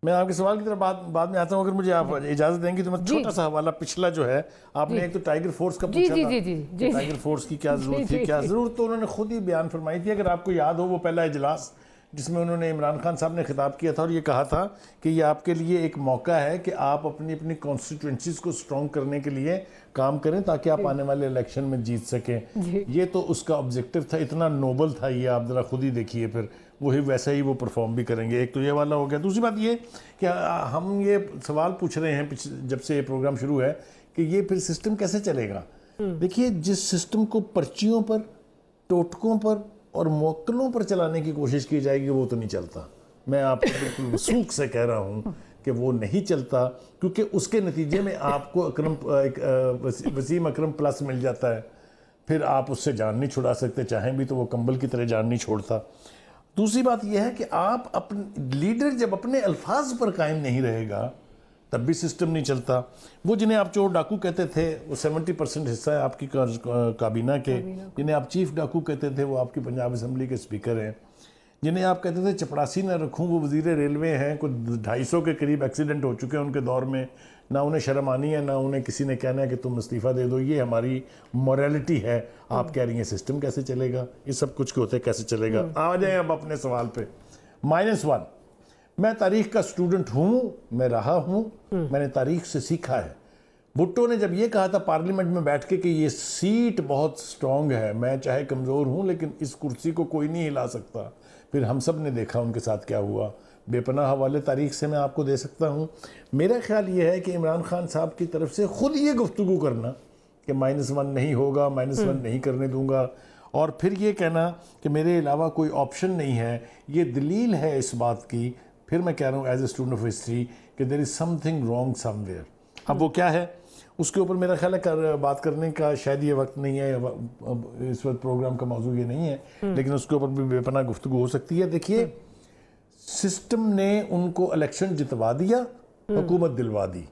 میں آپ کے سوال کی طرف بعد میں آتا ہوں, اگر مجھے آپ اجازت دیں گی تو میں چھوٹا سا حوالہ پچھلا جو ہے, آپ نے ایک تو ٹائیگر فورس کا پوچھا تھا, ٹائیگر فورس کی کیا ضرورت تھی, کیا ضرورت تو انہوں نے خود ہی بیان فرمائی تھی. اگر آپ کو یاد ہو وہ پہلا اجلاس جس میں انہوں نے عمران خان صاحب نے خطاب کیا تھا اور یہ کہا تھا کہ یہ آپ کے لیے ایک موقع ہے کہ آپ اپنی کانسٹیٹوئنسیز کو سٹرونگ کرنے کے لیے کام کریں تاکہ آپ آنے والے الیکشن میں جیت سکیں. یہ تو اس کا آبجیکٹو تھا, اتنا نوبل تھا یہ, آپ ذرا خود ہی دیکھیے, پھر وہی ویسا ہی وہ پرفارم بھی کریں گے. ایک تو یہ والا ہو گیا. دوسری بات یہ کہ ہم یہ سوال پوچھ رہے ہیں جب سے یہ پروگرام شروع ہے کہ یہ پھر سسٹم کیسے چلے گا. دیکھیے, جس سسٹم کو پرچیوں پر, ٹوٹکوں پر اور موکلوں پر چلانے کی کوشش کی جائے گی وہ تو نہیں چلتا. میں آپ کو بالکل وثوق سے کہہ رہا ہوں کہ وہ نہیں چلتا, کیونکہ اس کے نتیجے میں آپ کو وسیم اکرم پلس مل جاتا ہے, پھر آپ اس سے جان نہیں چھڑا سکتے, چاہیں بھی تو وہ کمبل کی طرح جان نہیں چھوڑتا. دوسری بات یہ ہے کہ آپ لیڈر جب اپنے الفاظ پر قائم نہیں رہے گا تب بھی سسٹم نہیں چلتا. وہ جنہیں آپ چور ڈاکو کہتے تھے وہ 70% حصہ ہے آپ کی کابینہ کے, جنہیں آپ چیف ڈاکو کہتے تھے وہ آپ کی پنجاب اسمبلی کے اسپیکر ہیں, جنہیں آپ کہتے تھے چپڑاسی نہ رکھوں وہ وزیر ریلوے ہیں, کوئی 250 کے قریب ایکسیڈنٹ ہو چکے ہیں ان کے دور میں, نہ انہیں شرم آنی ہے نہ انہیں کسی نے کہنا ہے کہ تم استعفیٰ دے دو. یہ ہماری موریلٹی ہے. آپ کہہ رہی ہیں سسٹم کیسے چلے گا, یہ سب کچھ ہوتے کیسے چلے گا. آ جائیں اب اپنے سوال پہ. -1, میں تاریخ کا سٹوڈنٹ ہوں, میں رہا ہوں, میں نے تاریخ سے سیکھا ہے. بھٹو نے جب یہ کہا تھا پارلیمنٹ میں بیٹھ کے کہ یہ سیٹ بہت سٹرونگ ہے, میں چاہے کمزور ہوں لیکن اس کرسی کو کوئی نہیں ہلا سکتا, پھر ہم سب نے دیکھا ان کے ساتھ کیا ہوا. بے پناہ حوالے تاریخ سے میں آپ کو دے سکتا ہوں. میرا خیال یہ ہے کہ عمران خان صاحب کی طرف سے خود یہ گفتگو کرنا کہ -1 نہیں ہوگا, -1 نہیں کرنے دوں گا, اور پھر یہ کہنا کہ میرے علاوہ کوئی آپشن نہیں ہے, یہ دلیل ہے اس بات کی. پھر میں کہہ رہا ہوں as a student of history کہ there is something wrong somewhere. اب وہ کیا ہے اس کے اوپر میرا خیال ہے بات کرنے کا شاید یہ وقت نہیں ہے, اس وقت پروگرام کا موضوع یہ نہیں ہے, لیکن اس کے اوپر بھی بے پناہ گفتگو ہو سکتی ہے. دیکھیے, سسٹم نے ان کو الیکشن جتوا دیا, حکومت دلوا دی.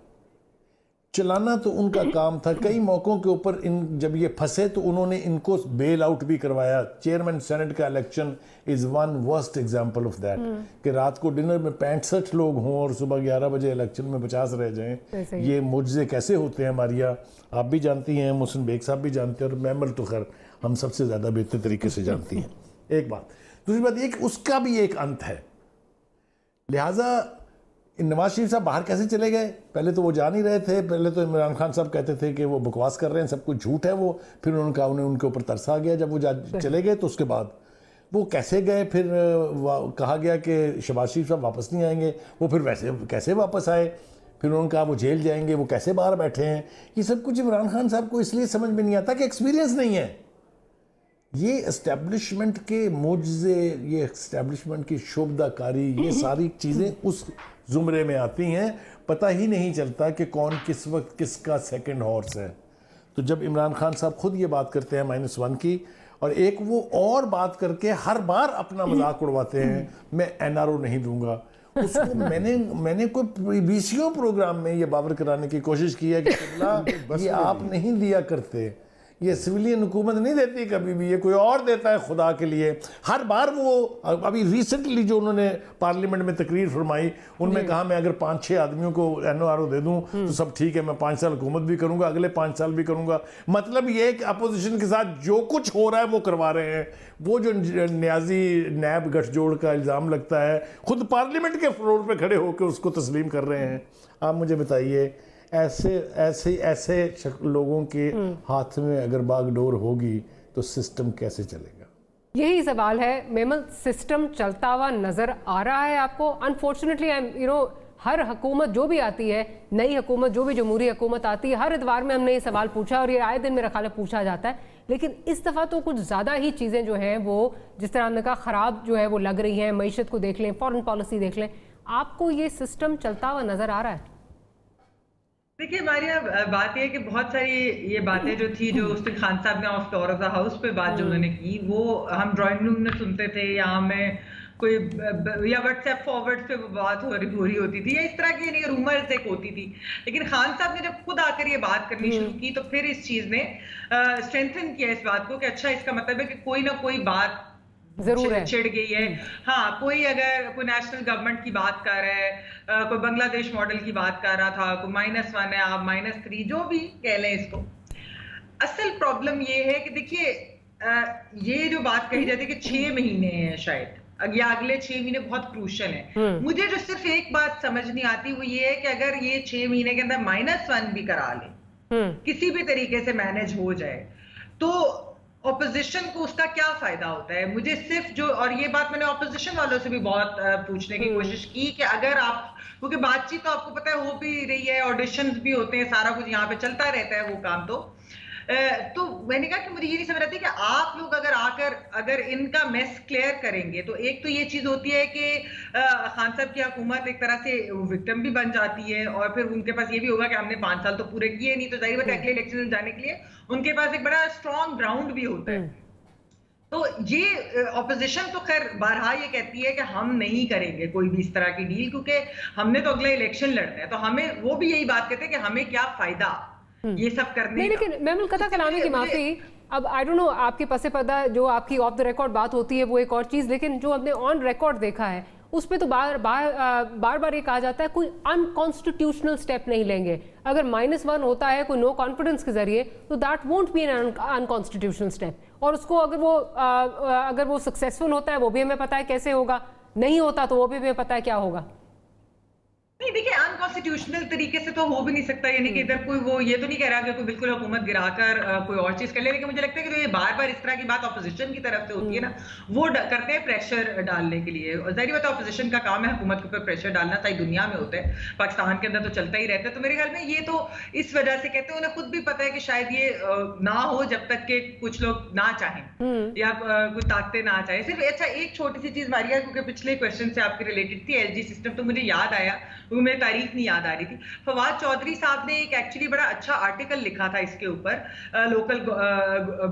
چلانا تو ان کا کام تھا. کئی موقعوں کے اوپر جب یہ پھنسے تو انہوں نے ان کو بیل آؤٹ بھی کروایا. چیئرمین سینٹ کا election is one worst example of that, کہ رات کو ڈنر میں 65 لوگ ہوں اور صبح 11 بجے الیکشن میں 50 رہ جائیں. یہ معجزے کیسے ہوتے ہیں ماریا, آپ بھی جانتی ہیں, محسن بیگ صاحب بھی جانتے ہیں, اور میمل تو خیر ہم سب سے زیادہ بہتر طریقے سے جانتی ہیں. ایک بات. دوسری بات یہ کہ اس کا بھی ایک انت ہے. لہٰذا نواز شریف صاحب باہر کیسے چلے گئے؟ پہلے تو وہ جا نہیں رہے تھے. پہلے تو عمران خان صاحب کہتے تھے کہ وہ بکواس کر رہے ہیں, سب کچھ جھوٹ ہے وہ. پھر انہوں نے کہا انہیں ان کے اوپر ترس آ گیا جب وہ چلے گئے. تو اس کے بعد وہ کیسے گئے؟ پھر کہا گیا کہ شہباز شریف صاحب واپس نہیں آئیں گے. وہ پھر ویسے کیسے واپس آئے؟ پھر انہوں نے کہا وہ جیل جائیں گے, وہ کیسے باہر بیٹھے ہیں؟ یہ سب کچھ عمران خان صاحب کو اس لیے سمجھ میں نہیں آتا کہ ایکسپیرینس نہیں ہے. یہ اسٹیبلشمنٹ کے معجزے, یہ اسٹیبلشمنٹ کی شعبدہ کاری, یہ ساری چیزیں اس زمرے میں آتی ہیں. پتہ ہی نہیں چلتا کہ کون کس وقت کس کا سیکنڈ ہارس ہے. تو جب عمران خان صاحب خود یہ بات کرتے ہیں -1 کی, اور ایک وہ اور بات کر کے ہر بار اپنا مذاق اڑواتے ہیں, میں NRO نہیں دوں گا. اس کو میں نے کوئی پریویسیوں پروگرام میں یہ باور کرانے کی کوشش کی ہے کہ یہ آپ نہیں دیا کرتے، یہ سویلین حکومت نہیں دیتی کبھی بھی، یہ کوئی اور دیتا ہے خدا کے لیے. ہر بار وہ ابھی ریسنٹلی جو انہوں نے پارلیمنٹ میں تقریر فرمائی ان میں کہا میں اگر 5-6 آدمیوں کو NORO دے دوں تو سب ٹھیک ہے، میں 5 سال حکومت بھی کروں گا، اگلے 5 سال بھی کروں گا. مطلب یہ کہ اپوزیشن کے ساتھ جو کچھ ہو رہا ہے وہ کروا رہے ہیں. وہ جو نیازی نیب گٹھ جوڑ کا الزام لگتا ہے خود پارلیمنٹ کے فلور پہ کھڑے ہو کے اس کو تسلیم کر رہے ہیں. آپ مجھے بتائیے ایسے لوگوں کے ہاتھ میں اگر باغ ڈور ہوگی تو سسٹم کیسے چلے گا؟ یہی سوال ہے. میمل سسٹم چلتا ہوا نظر آ رہا ہے آپ کو؟ انفارچونیٹلی ہر حکومت جو بھی آتی ہے، نئی حکومت جو بھی جمہوری حکومت آتی ہے، ہر اتوار میں ہم نے یہ سوال پوچھا اور یہ آئے دن میرا خیال ہے پوچھا جاتا ہے. لیکن اس دفعہ تو کچھ زیادہ ہی چیزیں جو ہیں وہ جس طرح ہم نے کہا خراب جو ہے وہ لگ رہی ہیں. معیشت کو دیکھ لیں، فارن پالیسی دیکھ لیں. آپ کو یہ سسٹم چلتا ہوا نظر آ رہا ہے؟ دیکھیے ہماری بات یہ ہے کہ بہت ساری یہ باتیں جو تھی جو اس دن خان صاحب نے of floor of the house پہ بات جو انہوں نے کی وہ ہم ڈرائنگ روم میں سنتے تھے یا ہمیں کوئی یا واٹس ایپ فارورڈ پہ وہ بات ہو رہی ہوتی تھی یا اس طرح کی یعنی رومرز ایک ہوتی تھی. لیکن خان صاحب نے جب خود آ کر یہ بات کرنی شروع کی تو پھر اس چیز نے اسٹرینتھن کیا اس بات کو کہ اچھا اس کا مطلب ہے کہ کوئی نہ کوئی بات ضرور چھڑ گئی ہے. ہاں کوئی اگر کوئی نیشنل گورنمنٹ کی بات کر رہا ہے، کوئی بنگلہ دیش ماڈل کی بات کر رہا تھا، کوئی -1 ہے، آپ -3 جو بھی کہہ لیں اس کو. اصل پرابلم یہ ہے کہ دیکھیے یہ جو بات کہی جاتی ہے کہ 6 مہینے ہیں شاید یا اگلے 6 مہینے بہت کروشل ہیں. مجھے جو صرف ایک بات سمجھ نہیں آتی وہ یہ ہے کہ اگر یہ 6 مہینے کے اندر -1 بھی کرا لیں، کسی بھی طریقے سے مینج ہو جائے تو اپوزیشن کو اس کا کیا فائدہ ہوتا ہے؟ مجھے صرف جو، اور یہ بات میں نے اپوزیشن والوں سے بھی بہت پوچھنے کی کوشش کی کہ اگر آپ، کیونکہ بات چیت تو آپ کو پتہ ہے ہو بھی رہی ہے، آڈیشنز بھی ہوتے ہیں، سارا کچھ یہاں پہ چلتا رہتا ہے وہ کام. تو میں نے کہا کہ مجھے یہ نہیں سمجھ آتی کہ آپ لوگ اگر آ کر اگر ان کا میس کلیئر کریں گے تو ایک تو یہ چیز ہوتی ہے کہ خان صاحب کی حکومت ایک طرح سے وکٹم بھی بن جاتی ہے اور پھر ان کے پاس یہ بھی ہوگا کہ ہم نے 5 سال تو پورے کیے نہیں، تو ظاہر بات ہے اگلے الیکشن میں جانے کے لیے ان کے پاس ایک بڑا اسٹرانگ گراؤنڈ بھی ہوتا ہے. تو یہ اپوزیشن تو خیر بارہا یہ کہتی ہے کہ ہم نہیں کریں گے کوئی بھی اس طرح کی ڈیل کیونکہ ہم نے تو اگلا الیکشن لڑنا ہے. تو ہمیں وہ بھی یہی بات کہتے ہیں کہ ہمیں کیا فائدہ یہ سب کرنے کا. لیکن میم القطع کلامی کی معافی، اب آئی ڈونٹ نو آپ کے پس پردہ جو آپ کی آف دا ریکارڈ بات ہوتی ہے وہ ایک اور چیز، لیکن جو ہم نے آن ریکارڈ دیکھا ہے اس پہ تو بار بار یہ کہا جاتا ہے کوئی انکانسٹیٹیوشنل اسٹیپ نہیں لیں گے. اگر -1 ہوتا ہے کوئی نو کانفیڈنس کے ذریعے تو that won't be an unconstitutional step. اور اس کو اگر وہ سکسیسفل ہوتا ہے وہ بھی ہمیں پتہ ہے کیسے ہوگا، نہیں ہوتا تو وہ بھی ہمیں پتہ ہے کیا ہوگا. نہیں دیکھیں انکانسٹیٹیوشنل طریقے سے تو ہو بھی نہیں سکتا، یعنی کہ ادھر کوئی وہ یہ تو نہیں کہہ رہا کہ کوئی بالکل حکومت گرا کر کوئی اور چیز کر لے. لیکن مجھے لگتا ہے کہ یہ بار بار اس طرح کی بات اپوزیشن کی طرف سے ہوتی ہے نا، وہ کرتے ہیں پریشر ڈالنے کے لیے. ظاہر بات ہے اپوزیشن کا کام ہے حکومت کے اوپر پریشر ڈالنا، ساری دنیا میں ہوتا ہے، پاکستان کے اندر تو چلتا ہی رہتا ہے. تو میرے خیال میں یہ تو اس وجہ سے کہتے ہیں، انہیں خود بھی پتا ہے کہ شاید یہ نہ ہو جب تک کہ کچھ لوگ نہ چاہیں یا کوئی طاقتیں نہ چاہیں. صرف اچھا ایک چھوٹی سی چیز ماریا، کیونکہ پچھلے کویشچن سے آپ کی ریلیٹڈ تھی ایل جی سسٹم، تو مجھے یاد آیا کیونکہ میری تاریخ نہیں یاد آ رہی تھی. فواد چودھری صاحب نے ایک ایکچولی بڑا اچھا آرٹیکل لکھا تھا اس کے اوپر، لوکل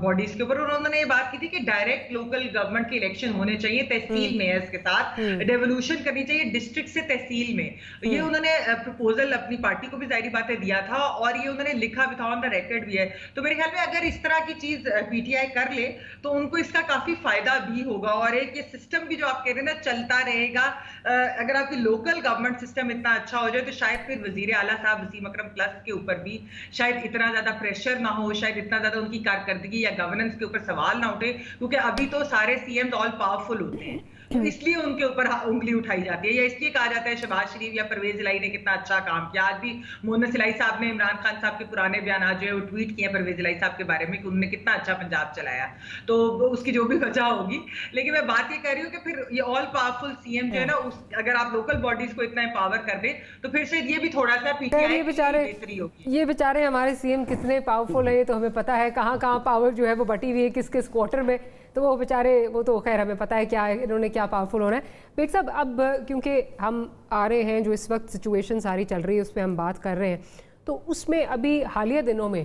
باڈیز کے اوپر، اور انہوں نے یہ بات کی تھی کہ ڈائریکٹ لوکل گورنمنٹ کے الیکشن ہونے چاہیے تحصیل میئرز کے ساتھ، ڈیولوشن کرنی چاہیے ڈسٹرکٹ سے تحصیل میں. یہ انہوں نے پروپوزل اپنی پارٹی کو بھی ظاہری باتیں دیا تھا اور یہ انہوں نے لکھا بھی تھا، آن دا ریکارڈ بھی ہے. تو میرے خیال میں اگر اس طرح کی چیز پی ٹی آئی کر لے تو ان کو اس کا کافی فائدہ بھی ہوگا. اور ایک یہ سسٹم بھی جو آپ کہہ رہے ہیں نا چلتا رہے گا. اگر آپ کی لوکل گورنمنٹ سسٹم اتنا اچھا ہو جائے تو شاید پھر وزیر اعلیٰ صاحب وسیم اکرم پلس کے اوپر بھی شاید اتنا زیادہ پریشر نہ ہو، شاید اتنا زیادہ ان کی کارکردگی یا گورننس کے اوپر سوال نہ اٹھے، کیونکہ ابھی تو سارے سی ایمز آل پاورفل ہوتے ہیں، اس لیے ان کے اوپر انگلی اٹھائی جاتی ہے. یا اس لیے کہا جاتا ہے شہباز شریف یا پرویز الہی نے کتنا اچھا کام کیا. آج بھی محمد الہی صاحب نے عمران خان صاحب کے پرانے بیانات جو ہے وہ ٹویٹ کیے پرویز الہی صاحب کے بارے میں کہ انہوں نے کتنا اچھا پنجاب چلایا. تو اس کی جو بھی وجہ ہوگی، لیکن میں بات یہ کہہ رہی ہوں کہ پھر یہ آل پاورفل سی ایم جو ہے نا، اگر آپ لوکل باڈیز کو اتنا امپاور کر دیں تو پھر شاید یہ بھی تھوڑا سا پی ٹی آئی بہتری ہوگی. یہ بیچارے ہمارے سی ایم کتنے پاورفل ہیں یہ تو ہمیں پتہ ہے، کہاں کہاں پاور جو ہے وہ بٹی ہوئی ہے کس کس کوارٹر میں. تو وہ بیچارے وہ تو خیر ہمیں پتہ ہے کیا انہوں نے کیا پاورفل ہونا ہے. بیگ صاحب اب کیونکہ ہم آ رہے ہیں جو اس وقت سچویشن ساری چل رہی ہے اس پہ ہم بات کر رہے ہیں، تو اس میں ابھی حالیہ دنوں میں